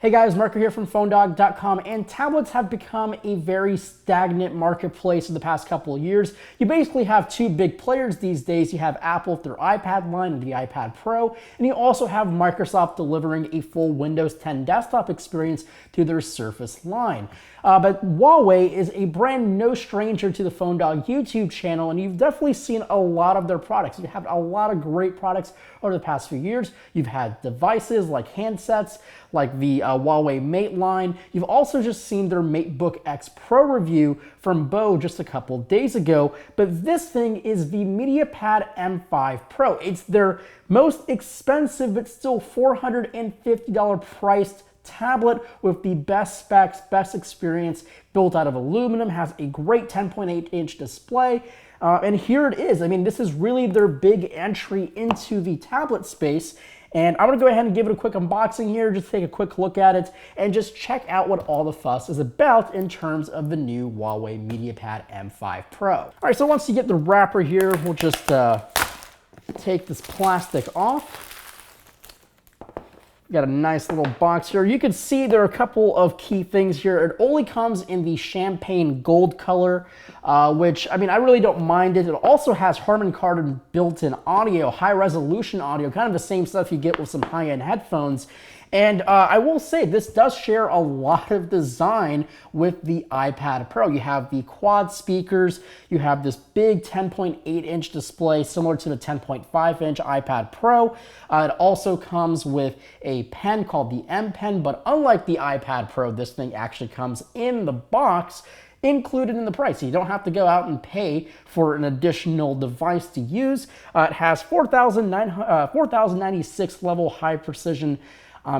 Hey guys, Marco here from PhoneDog.com, and tablets have become a very stagnant marketplace in the past couple of years. You basically have two big players these days. You have Apple with their iPad line and the iPad Pro, and you also have Microsoft delivering a full Windows 10 desktop experience through their Surface line. But Huawei is a brand no stranger to the PhoneDog YouTube channel, and you've definitely seen a lot of their products. You've had a lot of great products over the past few years. You've had devices like handsets, like the Huawei Mate line. You've also just seen their MateBook X Pro review from Bo just a couple days ago, but this thing is the MediaPad M5 Pro. It's their most expensive but still $450 priced tablet with the best specs, best experience, built out of aluminum, has a great 10.8-inch display. And here it is. I mean, this is really their big entry into the tablet space. And I'm gonna go ahead and give it a quick unboxing here, just take a quick look at it, and just check out what all the fuss is about in terms of the new Huawei MediaPad M5 Pro. All right, so once you get the wrapper here, we'll just take this plastic off. Got a nice little box here. You can see there are a couple of key things here. It only comes in the champagne gold color, which, I mean, I really don't mind it. It also has Harman Kardon built-in audio, high resolution audio, kind of the same stuff you get with some high-end headphones. And I will say, this does share a lot of design with the iPad Pro. You have the quad speakers, you have this big 10.8-inch display similar to the 10.5-inch iPad Pro. It also comes with a pen called the M Pen, but unlike the iPad Pro, this thing actually comes in the box, included in the price. So you don't have to go out and pay for an additional device to use. It has 4096 level high precision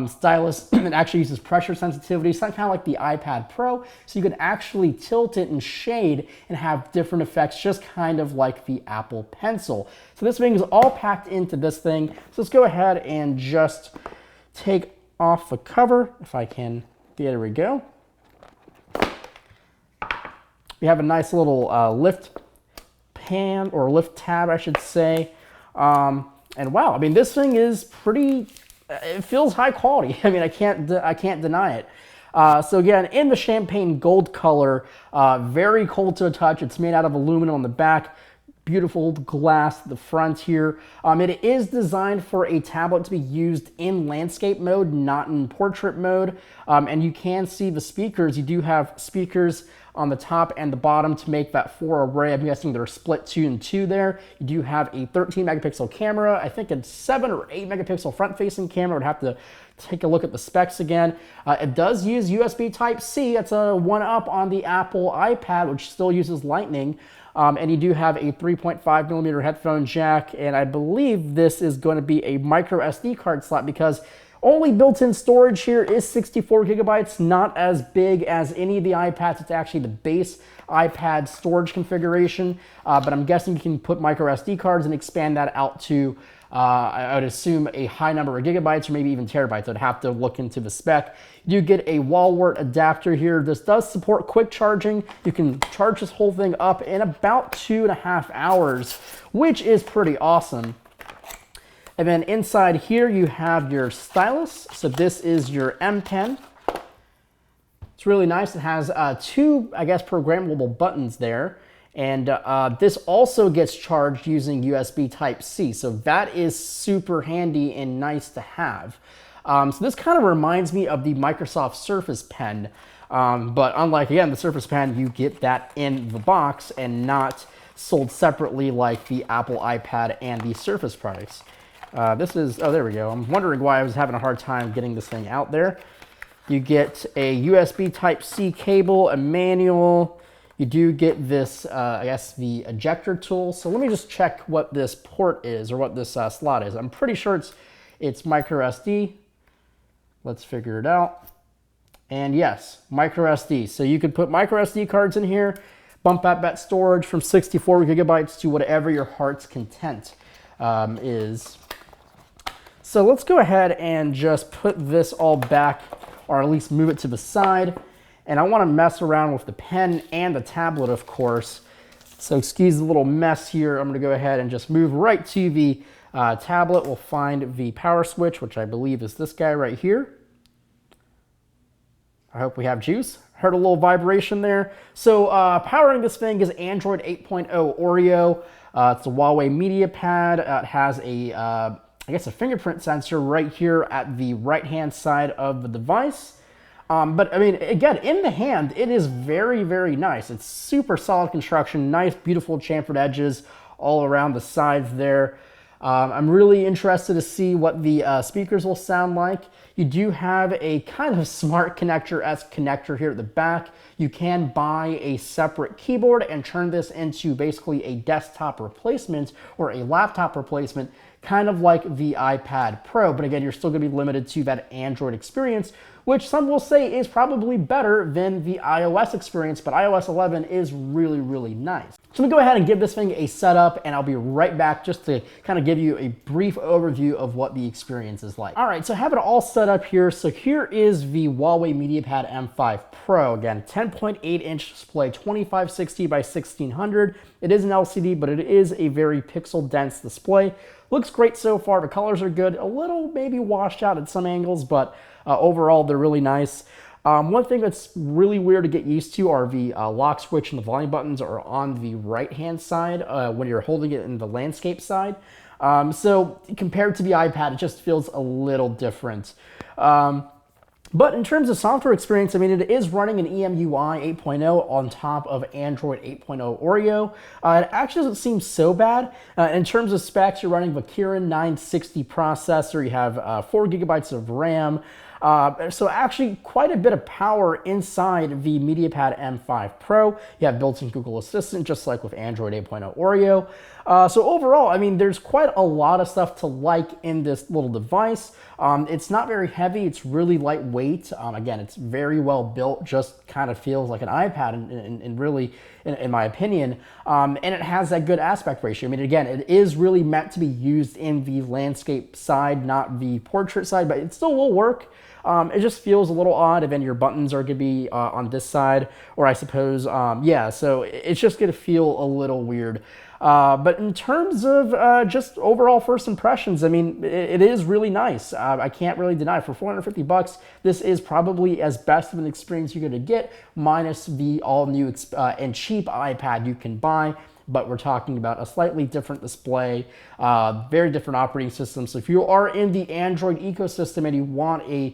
stylus. It actually uses pressure sensitivity. It's not kind of like the iPad Pro, so you can actually tilt it and shade and have different effects, just kind of like the Apple Pencil. So this thing is all packed into this thing. So let's go ahead and just take off the cover, if I can. There we go. We have a nice little lift pan, or lift tab, I should say. And wow, I mean, this thing is pretty, it feels high quality. I mean, I can't deny it. So again, in the champagne gold color, very cold to the touch. It's made out of aluminum on the back, beautiful glass at the front here. It is designed for a tablet to be used in landscape mode, not in portrait mode. And you can see the speakers. You do have speakers on the top and the bottom to make that 4 array. I'm guessing they're split 2 and 2 there. You do have a 13 megapixel camera. I think it's 7 or 8 megapixel front facing camera. Would have to take a look at the specs again. It does use USB Type-C. It's a one-up on the Apple iPad, which still uses Lightning. And you do have a 3.5 millimeter headphone jack. And I believe this is going to be a micro SD card slot, because only built-in storage here is 64 gigabytes, not as big as any of the iPads. It's actually the base iPad storage configuration, but I'm guessing you can put micro SD cards and expand that out to, I would assume, a high number of gigabytes or maybe even terabytes. I'd have to look into the spec. You get a wall wart adapter here. This does support quick charging. You can charge this whole thing up in about 2.5 hours, which is pretty awesome. And then inside here, you have your stylus. So this is your M Pen. It's really nice. It has 2, I guess, programmable buttons there. And this also gets charged using USB Type-C. So that is super handy and nice to have. So this kind of reminds me of the Microsoft Surface Pen. But unlike, again, the Surface Pen, you get that in the box and not sold separately like the Apple iPad and the Surface products. This is, oh, there we go. I'm wondering why I was having a hard time getting this thing out there. You get a USB Type-C cable, a manual. You do get this, I guess, the ejector tool. So let me just check what this port is, or what this slot is. I'm pretty sure it's micro SD. Let's figure it out. And yes, micro SD. So you could put micro SD cards in here, bump up that storage from 64 gigabytes to whatever your heart's content is. So let's go ahead and just put this all back, or at least move it to the side. And I want to mess around with the pen and the tablet, of course. So excuse the little mess here. I'm going to go ahead and just move right to the tablet. We'll find the power switch, which I believe is this guy right here. I hope we have juice. Heard a little vibration there. So powering this thing is Android 8.0 Oreo. It's a Huawei MediaPad. It has a, I guess, a fingerprint sensor right here at the right-hand side of the device. But I mean, again, in the hand, it is very, very nice. It's super solid construction, nice, beautiful chamfered edges all around the sides there. I'm really interested to see what the speakers will sound like. You do have a kind of smart connector-esque connector here at the back. You can buy a separate keyboard and turn this into basically a desktop replacement or a laptop replacement, kind of like the iPad Pro. But again, you're still going to be limited to that Android experience, which some will say is probably better than the iOS experience, but iOS 11 is really, really nice. So I'm gonna go ahead and give this thing a setup, and I'll be right back just to kind of give you a brief overview of what the experience is like. All right, so I have it all set up here. So here is the Huawei MediaPad M5 Pro. Again, 10.8-inch display, 2560 by 1600. It is an LCD, but it is a very pixel-dense display. Looks great so far. The colors are good. A little maybe washed out at some angles, but overall, they're really nice. One thing that's really weird to get used to are the lock switch and the volume buttons are on the right-hand side when you're holding it in the landscape side. So compared to the iPad, it just feels a little different. But in terms of software experience, I mean, it is running an EMUI 8.0 on top of Android 8.0 Oreo. It actually doesn't seem so bad. In terms of specs, you're running the Kirin 960 processor. You have 4 gigabytes of RAM. So actually quite a bit of power inside the MediaPad M5 Pro. You have built-in Google Assistant, just like with Android 8.0 Oreo. So overall, I mean, there's quite a lot of stuff to like in this little device. It's not very heavy. It's really lightweight. Again, it's very well built, just kind of feels like an iPad and really, in my opinion. And it has that good aspect ratio. I mean, again, it is really meant to be used in the landscape side, not the portrait side, but it still will work. It just feels a little odd, and then your buttons are going to be on this side, or I suppose, yeah, so it's just going to feel a little weird. But in terms of just overall first impressions, I mean, it is really nice. I can't really deny for $450, this is probably as best of an experience you're going to get, minus the all-new and cheap iPad you can buy. But we're talking about a slightly different display, very different operating system. So if you are in the Android ecosystem and you want a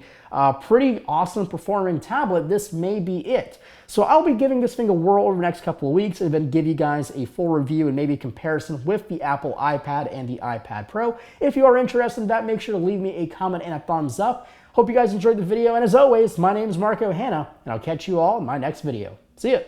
pretty awesome performing tablet, this may be it. So I'll be giving this thing a whirl over the next couple of weeks and then give you guys a full review and maybe comparison with the Apple iPad and the iPad Pro. If you are interested in that, make sure to leave me a comment and a thumbs up. Hope you guys enjoyed the video. And as always, my name is Marco Hanna, and I'll catch you all in my next video. See ya.